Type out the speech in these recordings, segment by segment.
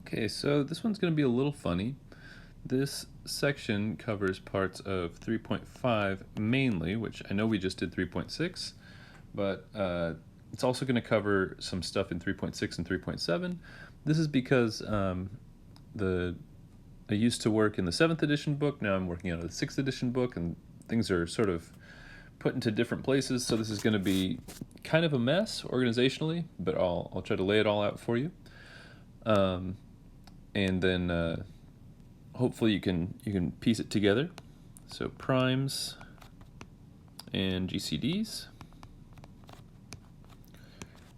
Okay, so this one's going to be a little funny. This section covers parts of 3.5 mainly, which I know we just did 3.6, but it's also going to cover some stuff in 3.6 and 3.7. This is because I used to work in the 7th edition book, now I'm working on the 6th edition book, and things are sort of put into different places, so this is going to be kind of a mess organizationally, but I'll try to lay it all out for you. And then hopefully you can piece it together. So primes and GCDs,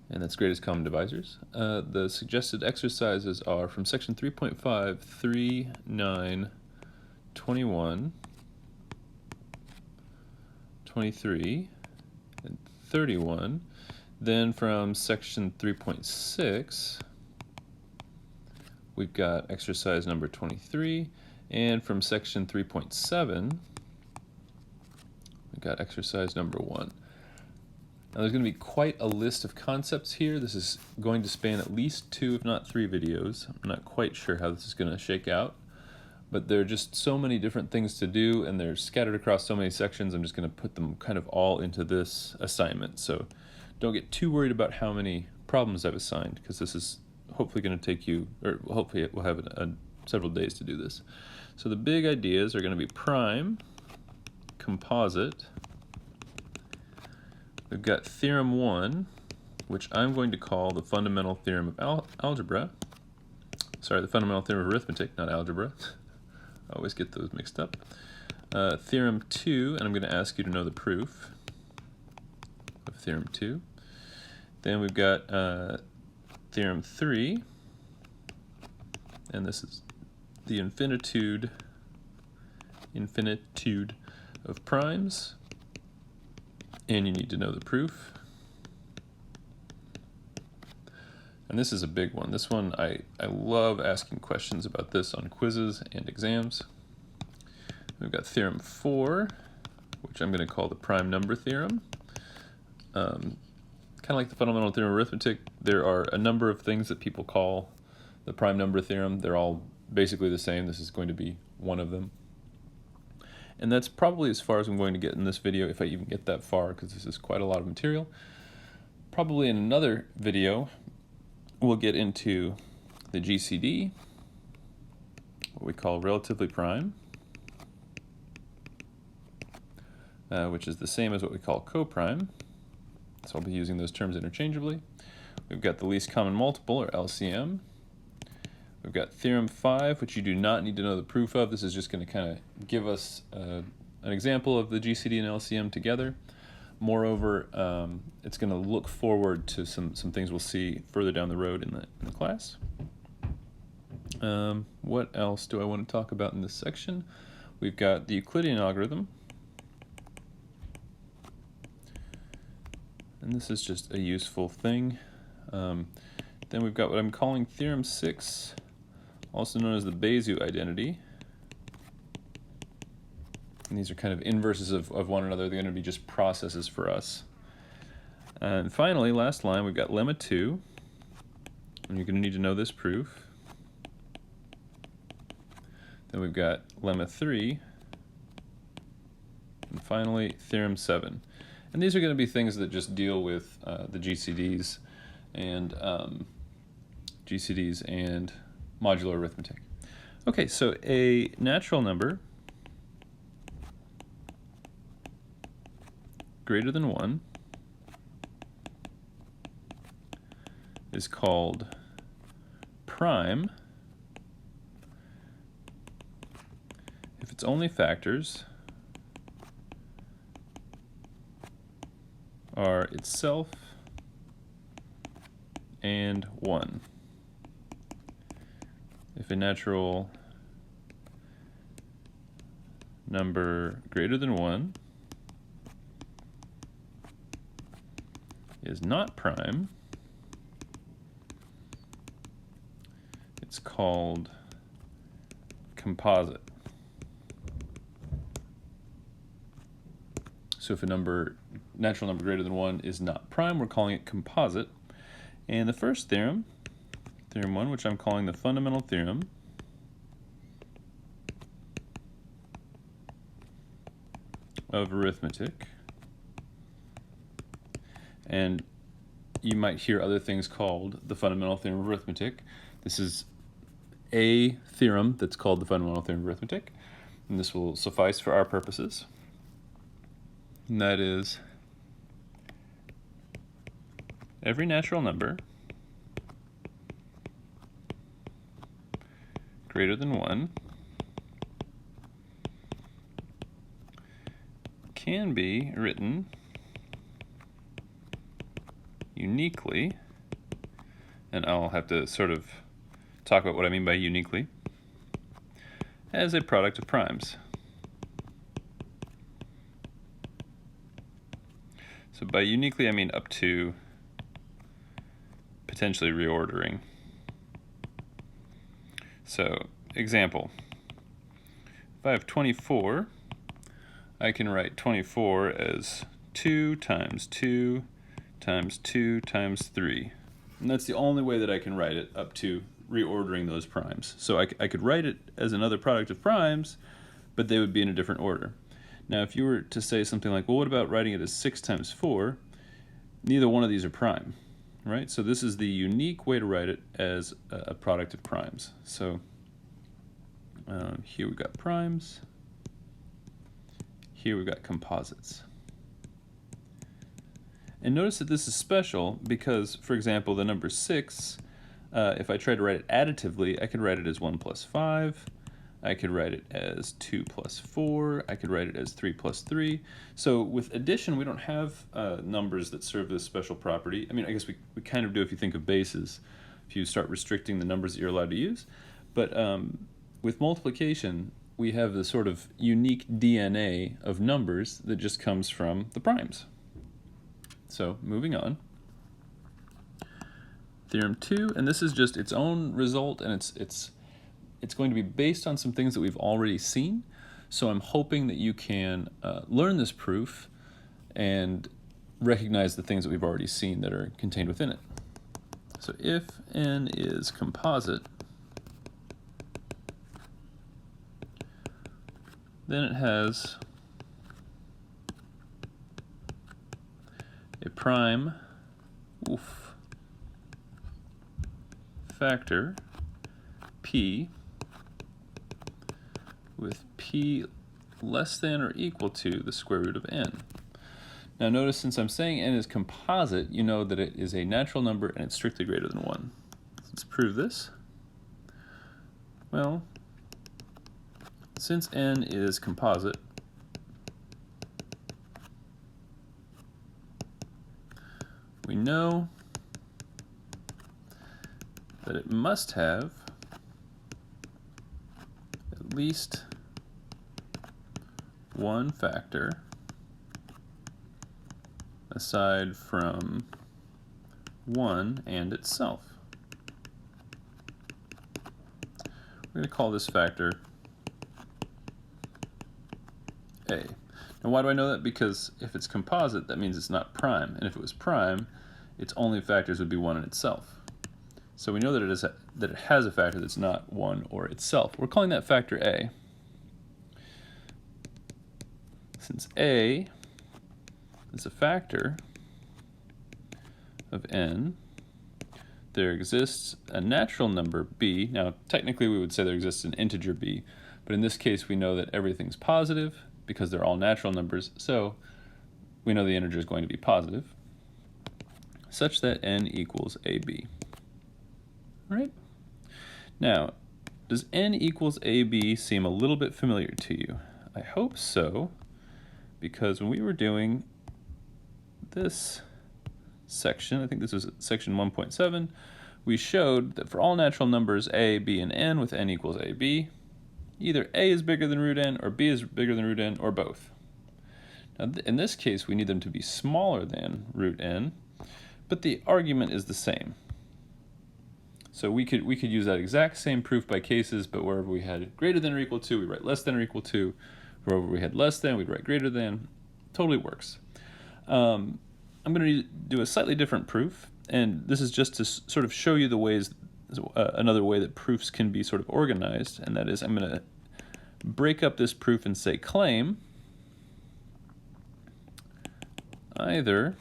and that's greatest common divisors. The suggested exercises are from section 3.5, 3, 9, 21, 23, and 31. Then from section 3.6, we've got exercise number 23, and from section 3.7, we've got exercise number 1. Now there's going to be quite a list of concepts here. This is going to span at least 2, if not 3 videos. I'm not quite sure how this is going to shake out, but there are just so many different things to do, and they're scattered across so many sections. I'm just going to put them kind of all into this assignment. So don't get too worried about how many problems I've assigned, because this is hopefully going to take you, or hopefully we'll have several days to do this. So the big ideas are going to be prime, composite. We've got Theorem 1, which I'm going to call the fundamental theorem of algebra. Sorry, the fundamental theorem of arithmetic, not algebra. I always get those mixed up. Theorem 2, and I'm going to ask you to know the proof of Theorem 2. Then we've got Theorem 3, and this is the infinitude of primes, and you need to know the proof. And this is a big one. This one, I love asking questions about this on quizzes and exams. We've got Theorem 4, which I'm going to call the prime number theorem. Kind of like the fundamental theorem of arithmetic, there are a number of things that people call the prime number theorem. They're all basically the same. This is going to be one of them. And that's probably as far as I'm going to get in this video, if I even get that far, because this is quite a lot of material. Probably in another video, we'll get into the GCD, what we call relatively prime, which is the same as what we call coprime. So I'll be using those terms interchangeably. We've got the least common multiple, or LCM. We've got Theorem 5, which you do not need to know the proof of. This is just going to kind of give us an example of the GCD and LCM together. Moreover, it's going to look forward to some things we'll see further down the road in the class. What else do I want to talk about in this section? We've got the Euclidean algorithm. And this is just a useful thing. Then we've got what I'm calling Theorem 6, also known as the Bézier identity. And these are kind of inverses of one another. They're going to be just processes for us. And finally, last line, we've got lemma 2. And you're going to need to know this proof. Then we've got lemma 3. And finally, Theorem 7. And these are going to be things that just deal with the GCDs and modular arithmetic. Okay, so a natural number greater than 1 is called prime if its only factors are itself and 1. If a natural number greater than 1 is not prime, it's called composite. So if a natural number greater than 1 is not prime, we're calling it composite. And the first theorem, Theorem 1, which I'm calling the fundamental theorem of arithmetic. And you might hear other things called the fundamental theorem of arithmetic. This is a theorem that's called the fundamental theorem of arithmetic, and this will suffice for our purposes. And that is, every natural number greater than 1 can be written uniquely, and I'll have to sort of talk about what I mean by uniquely, as a product of primes. So by uniquely I mean up to potentially reordering. So example, if I have 24, I can write 24 as 2 times 2 times 2 times 3. And that's the only way that I can write it up to reordering those primes. So I could write it as another product of primes, but they would be in a different order. Now if you were to say something like, well, what about writing it as 6 times 4? Neither one of these are prime, right? So this is the unique way to write it as a product of primes. So here we've got primes. Here we've got composites. And notice that this is special because, for example, the number 6, if I tried to write it additively, I could write it as 1 plus 5. I could write it as 2 plus 4. I could write it as 3 plus 3. So with addition, we don't have numbers that serve this special property. I mean, I guess we kind of do if you think of bases, if you start restricting the numbers that you're allowed to use. But with multiplication, we have the sort of unique DNA of numbers that just comes from the primes. So moving on. Theorem 2, and this is just its own result, and it's going to be based on some things that we've already seen. So I'm hoping that you can learn this proof and recognize the things that we've already seen that are contained within it. So if n is composite, then it has a prime factor p with p less than or equal to the square root of n. Now notice, since I'm saying n is composite, you know that it is a natural number and it's strictly greater than 1. Let's prove this. Well, since n is composite, we know that it must have at least one factor aside from 1 and itself. We're going to call this factor A. Now why do I know that? Because if it's composite, that means it's not prime, and if it was prime, its only factors would be 1 and itself. So we know that it has a factor that's not 1 or itself. We're calling that factor A. Since A is a factor of n, there exists a natural number b. Now technically we would say there exists an integer b, but in this case we know that everything's positive because they're all natural numbers, so we know the integer is going to be positive, such that n equals ab. All right? Now, does n equals ab seem a little bit familiar to you? I hope so, because when we were doing this section, I think this was section 1.7, we showed that for all natural numbers a, b, and n with n equals ab, either a is bigger than root n or b is bigger than root n or both. Now in this case we need them to be smaller than root n, but the argument is the same. So we could use that exact same proof by cases, but wherever we had greater than or equal to, we write less than or equal to. Wherever we had less than, we'd write greater than. Totally works. I'm going to do a slightly different proof, and this is just to sort of show you the ways another way that proofs can be sort of organized, and that is I'm going to break up this proof and say claim either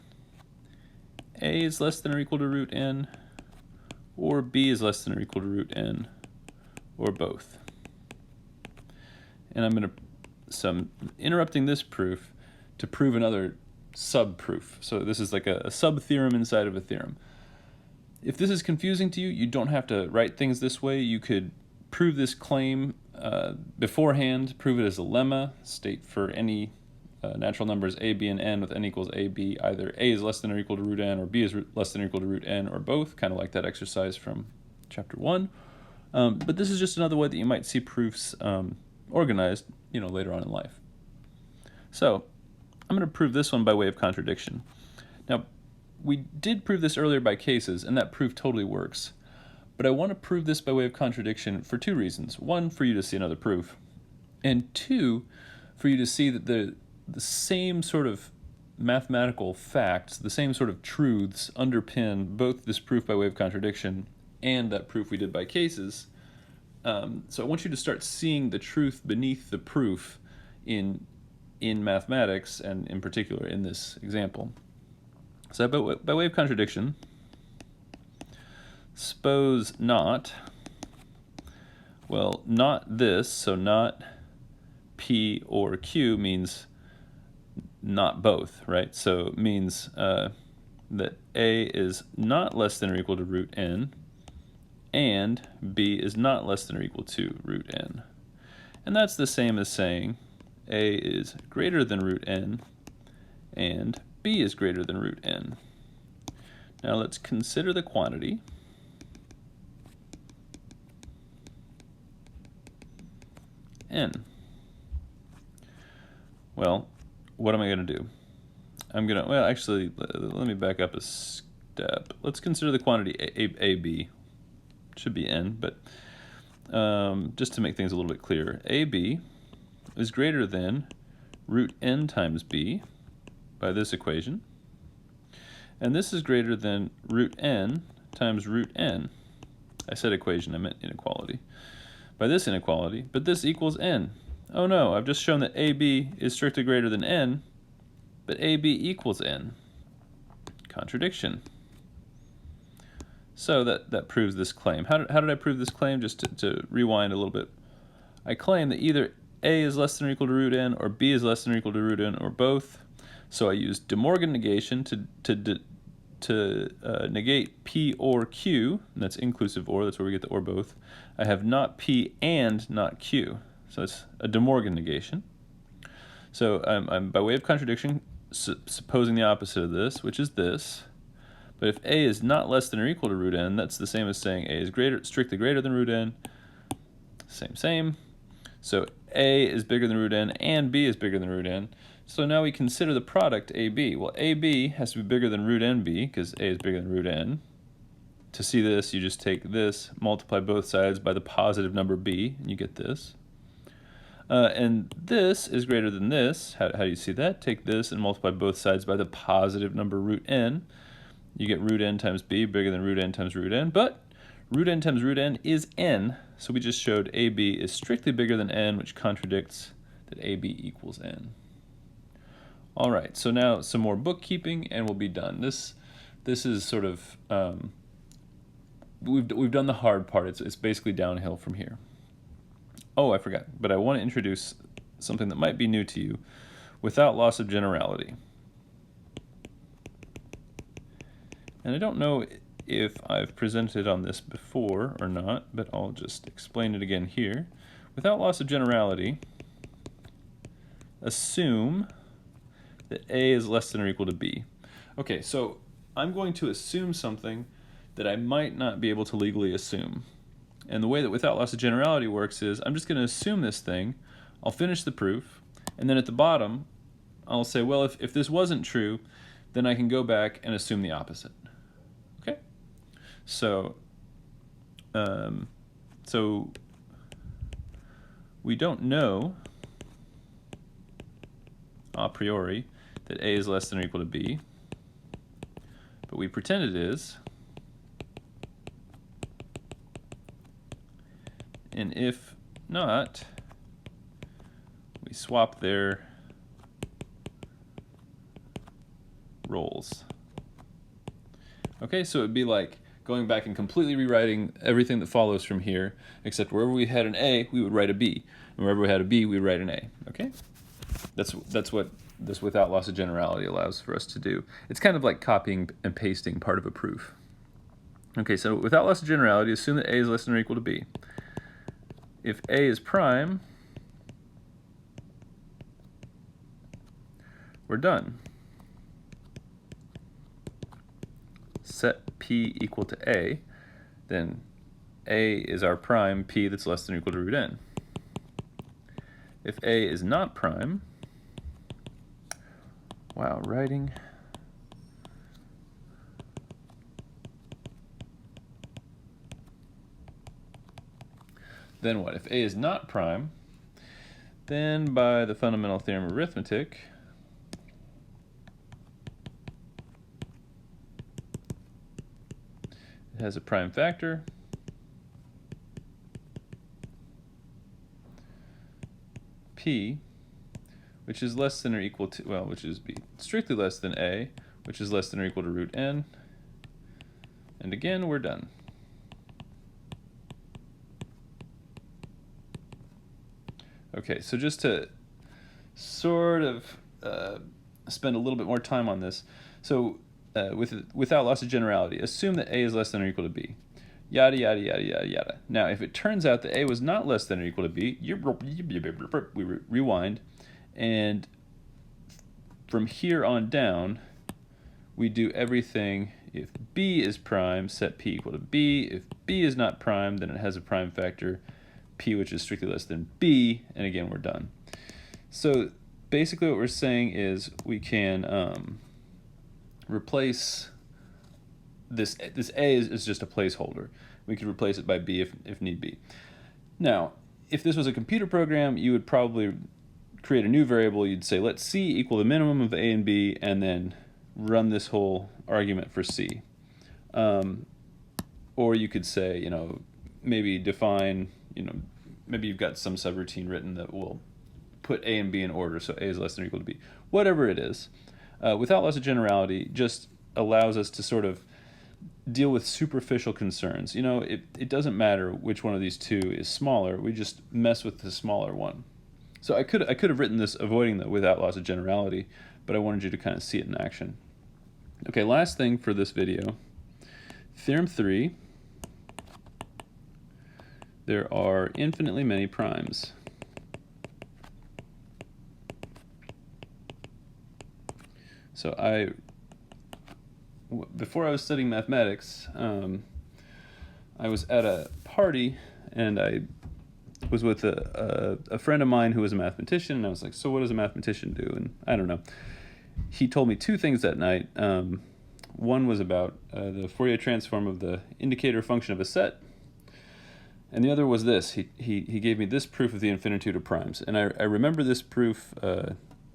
a is less than or equal to root n, or b is less than or equal to root n, or both. And I'm interrupting this proof to prove another sub-proof. So this is like a sub-theorem inside of a theorem. If this is confusing to you, you don't have to write things this way. You could prove this claim beforehand, prove it as a lemma, state for any natural numbers a, b, and n with n equals a, b, either a is less than or equal to root n, or b is less than or equal to root n, or both, kind of like that exercise from chapter 1. But this is just another way that you might see proofs organized, later on in life. So I'm going to prove this one by way of contradiction. Now, we did prove this earlier by cases, and that proof totally works. But I want to prove this by way of contradiction for two reasons. One, for you to see another proof, and two, for you to see that the same sort of mathematical facts, the same sort of truths underpin both this proof by way of contradiction and that proof we did by cases. So I want you to start seeing the truth beneath the proof in mathematics, and in particular in this example. So by way of contradiction, suppose not this, so not P or Q means not both, right? So it means that A is not less than or equal to root n, and B is not less than or equal to root n. And that's the same as saying A is greater than root n, and B is greater than root n. Now let's consider the quantity. N. Well, what am I going to do? Actually, let me back up a step. Let's consider the quantity AB. It should be n, but just to make things a little bit clearer, AB is greater than root n times b by this equation, and this is greater than root n times root n. I said equation, I meant inequality. By this inequality, but this equals n. Oh no, I've just shown that AB is strictly greater than n, but AB equals n. Contradiction. So that proves this claim. How did I prove this claim? Just to rewind a little bit. I claim that either A is less than or equal to root n, or B is less than or equal to root n, or both. So I used De Morgan negation to negate P or Q, and that's inclusive or, that's where we get the or both. I have not P and not Q. So it's a De Morgan negation. So I'm by way of contradiction supposing the opposite of this, which is this. But if A is not less than or equal to root n, that's the same as saying A is strictly greater than root n. Same. So A is bigger than root n and B is bigger than root n. So now we consider the product AB. Well, AB has to be bigger than root nb because A is bigger than root n. To see this, you just take this, multiply both sides by the positive number b, and you get this. And this is greater than this. How do you see that? Take this and multiply both sides by the positive number root n. You get root n times b bigger than root n times root n, but root n times root n is n, so we just showed AB is strictly bigger than n, which contradicts that AB equals n. All right, so now some more bookkeeping and we'll be done. This is sort of, we've done the hard part. It's basically downhill from here. Oh, I forgot, but I want to introduce something that might be new to you without loss of generality. And I don't know if I've presented on this before or not, but I'll just explain it again here. Without loss of generality, assume that A is less than or equal to B. Okay, so I'm going to assume something that I might not be able to legally assume. And the way that without loss of generality works is I'm just going to assume this thing, I'll finish the proof, and then at the bottom I'll say, well, if this wasn't true, then I can go back and assume the opposite. Okay? So we don't know a priori that A is less than or equal to B, but we pretend it is. And if not, we swap their roles. Okay, so it'd be like going back and completely rewriting everything that follows from here, except wherever we had an A, we would write a B. And wherever we had a B, we would write an A. Okay? That's what this without loss of generality allows for us to do. It's kind of like copying and pasting part of a proof. Okay, so without loss of generality, assume that A is less than or equal to B. If A is prime, we're done. Set P equal to A, then A is our prime P that's less than or equal to root n. If A is not prime, wow, writing. Then what? If A is not prime, then by the fundamental theorem of arithmetic, it has a prime factor, P, which is less than or equal to, well, which is B, strictly less than A, which is less than or equal to root n. And again, we're done. Okay, so just to sort of spend a little bit more time on this, so without loss of generality, assume that A is less than or equal to B. Yada, yada, yada, yada, yada. Now, if it turns out that A was not less than or equal to B, we rewind, and from here on down, we do everything. If B is prime, set P equal to B. If B is not prime, then it has a prime factor, P, which is strictly less than B, and again, we're done. So basically what we're saying is we can replace this A is just a placeholder. We could replace it by B if need be. Now, if this was a computer program, you would probably create a new variable. You'd say, let C equal the minimum of A and B, and then run this whole argument for C. Or you could say, maybe define, maybe you've got some subroutine written that will put A and B in order, so A is less than or equal to B. Whatever it is, without loss of generality, just allows us to sort of deal with superficial concerns. It doesn't matter which one of these two is smaller, we just mess with the smaller one. So I could have written this avoiding the without loss of generality, but I wanted you to kind of see it in action. Okay, last thing for this video, Theorem 3, there are infinitely many primes. So before I was studying mathematics, I was at a party, and I was with a friend of mine who was a mathematician, and I was like, so what does a mathematician do? And I don't know. He told me two things that night. One was about the Fourier transform of the indicator function of a set, and the other was this. He gave me this proof of the infinitude of primes, and I remember this proof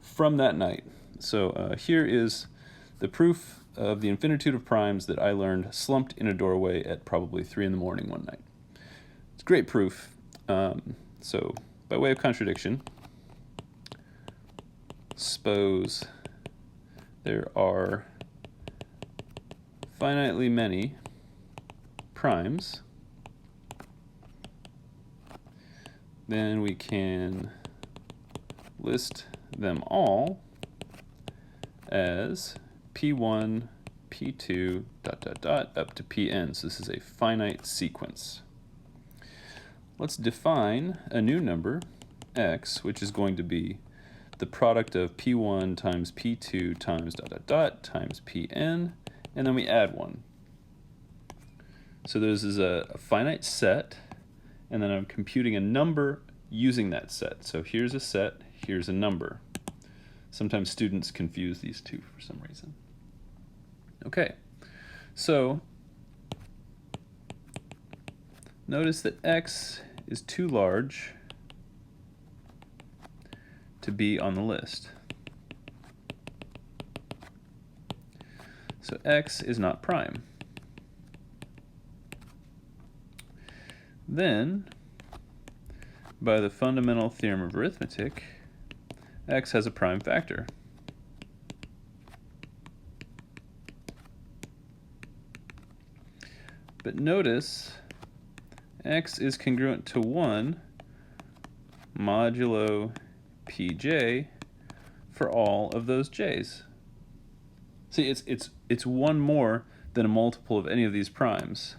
from that night. So here is the proof of the infinitude of primes that I learned slumped in a doorway at probably 3 in the morning one night. It's a great proof. So by way of contradiction, suppose there are finitely many primes, then we can list them all as P1, P2, ... up to Pn. So this is a finite sequence. Let's define a new number, x, which is going to be the product of P1 times P2 times ... times Pn, and then we add 1. So this is a finite set, and then I'm computing a number using that set. So here's a set, here's a number. Sometimes students confuse these two for some reason. Okay, so notice that x is too large to be on the list. So x is not prime. Then by the fundamental theorem of arithmetic, x has a prime factor. But notice x is congruent to 1 modulo pj for all of those j's. See, it's one more than a multiple of any of these primes,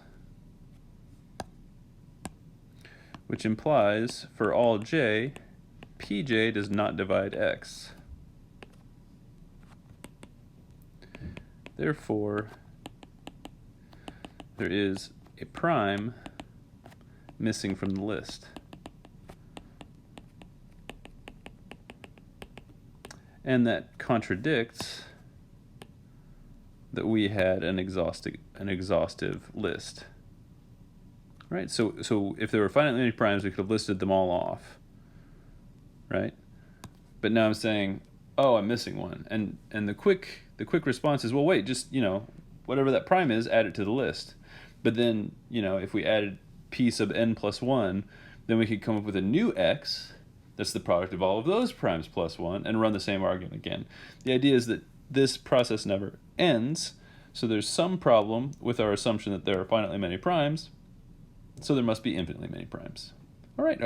which implies for all j, pj does not divide x. Therefore, there is a prime missing from the list. And that contradicts that we had an exhaustive list. Right? So if there were finitely many primes, we could have listed them all off. Right? But now I'm saying, oh, I'm missing one. And the quick response is, well, wait, just, whatever that prime is, add it to the list. But then, if we added p sub n plus 1, then we could come up with a new x that's the product of all of those primes plus 1 and run the same argument again. The idea is that this process never ends, so there's some problem with our assumption that there are finitely many primes, so there must be infinitely many primes. All right.